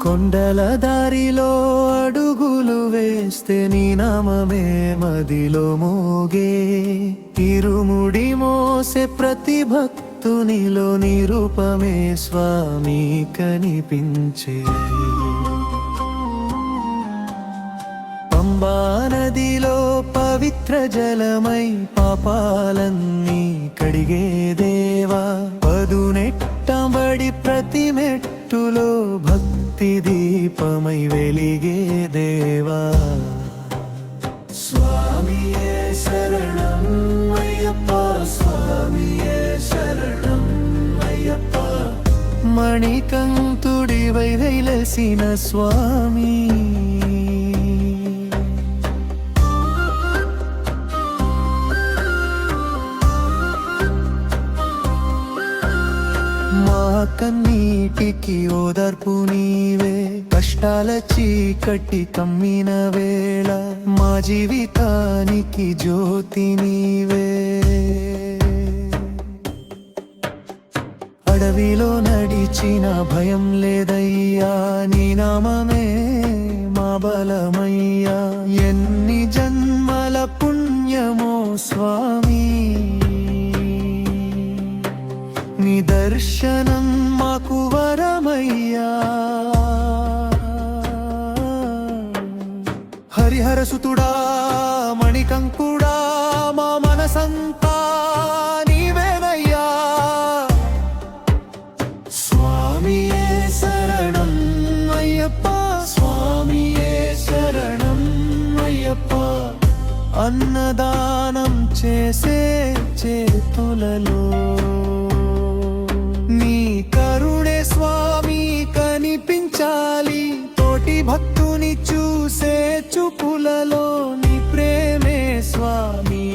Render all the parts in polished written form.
కొండల దారిలో అడుగులు వేస్తే నీ నామమే మదిలో మోగే ఇరుముడి మోసే ప్రతి భక్తునిలో నీ రూపమే స్వామి కనిపించే పంబా నదిలో పవిత్ర జలమై పాపాలన్నీ కడిగే దేవా పదునెట్టబడి ప్రతి మెట్టులో భక్తి దీపమై వెలిగే దేవా స్వామియే శరణం అయ్యప్ప స్వామియే శరణం అయ్యప్ప మణికంఠుడివై వెలసిన స్వామి కన్నీటికి ఓదార్పు నీవే కష్టాల చీకటి కమ్మిన వేళ మా జీవితానికి జ్యోతి నీవే అడవిలో నడిచిన భయం లేదయ్యా నీ నామమే మా బలమయ్యా ఎన్ని జన్మల పుణ్యమో స్వామి నీ దర్శనం మాకు వరమయ్యా హరిహర సుతుడా మణికంఠుడా మా మనసంతా నీవేనయ్యా స్వామియే శరణం అయ్యప్ప స్వామియే శరణం అయ్యప్ప అన్నదానం చేసే చేతులలో కరుణే స్వామి కనిపించాలి తోటి భక్తుని చూసే చూపులలో నీ ప్రేమే స్వామి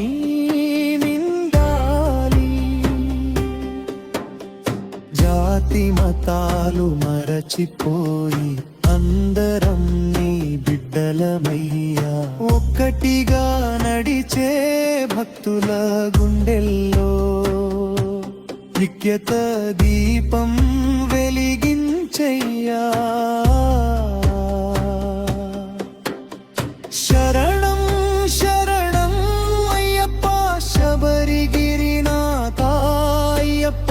నిండాలి జాతి మతాలు మరచిపోయి అందరం నీ బిడ్డలమయ్యా ఒక్కటిగా నడిచే భక్తుల గుండెల్లో నిత్యత దీపం వెలిగించయ్యా శరణం శరణం అయ్యప్ప శబరిగిరినాథ అయ్యప్ప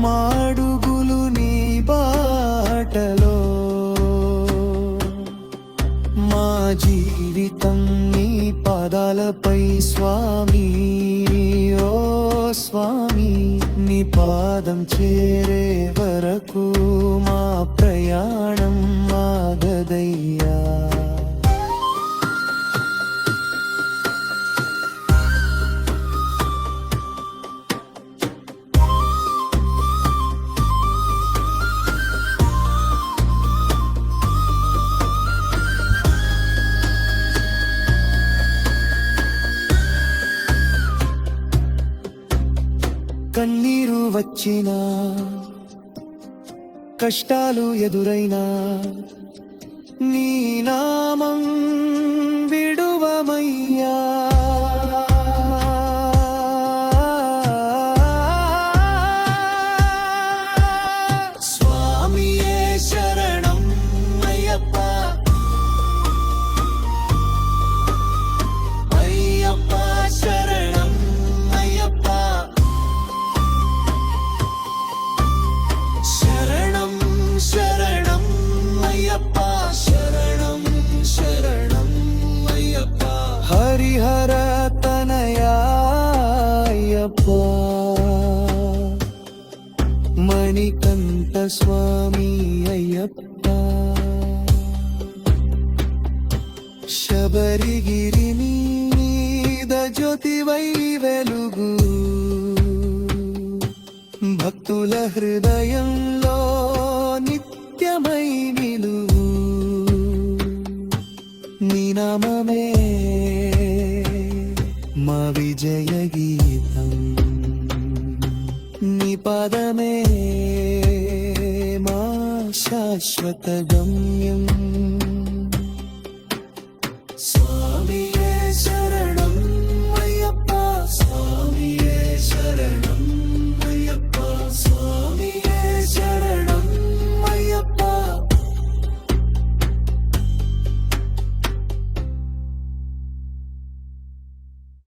మాడుగులు నీ బాటలో మా జీవితం నీ పాదాలపై స్వామి ఓ స్వామి నీ పాదం చేరే వరకు మా ప్రయాణం ఆగదయ్యా కన్నీరు వచ్చినా కష్టాలు ఎదురైనా నీ నామం విడువమయ్యా స్వామియే శరణం అయ్యప్ప అయ్యప్ప శరణం అయ్యప్ప శరణం శరణం అయ్యప్ప శరణం శరణం అయ్యప్ప హరిహర తనయా అయ్యప్ప మణికంఠ స్వామి అయ్యప్ప శబరిగిరి మీద జ్యోతివై వెలుగు భక్తుల హృదయంలో నిత్యమై నిలువు నీ నామమే మా విజయ గీతం నీ పదమే మా శాశ్వత గమ్యం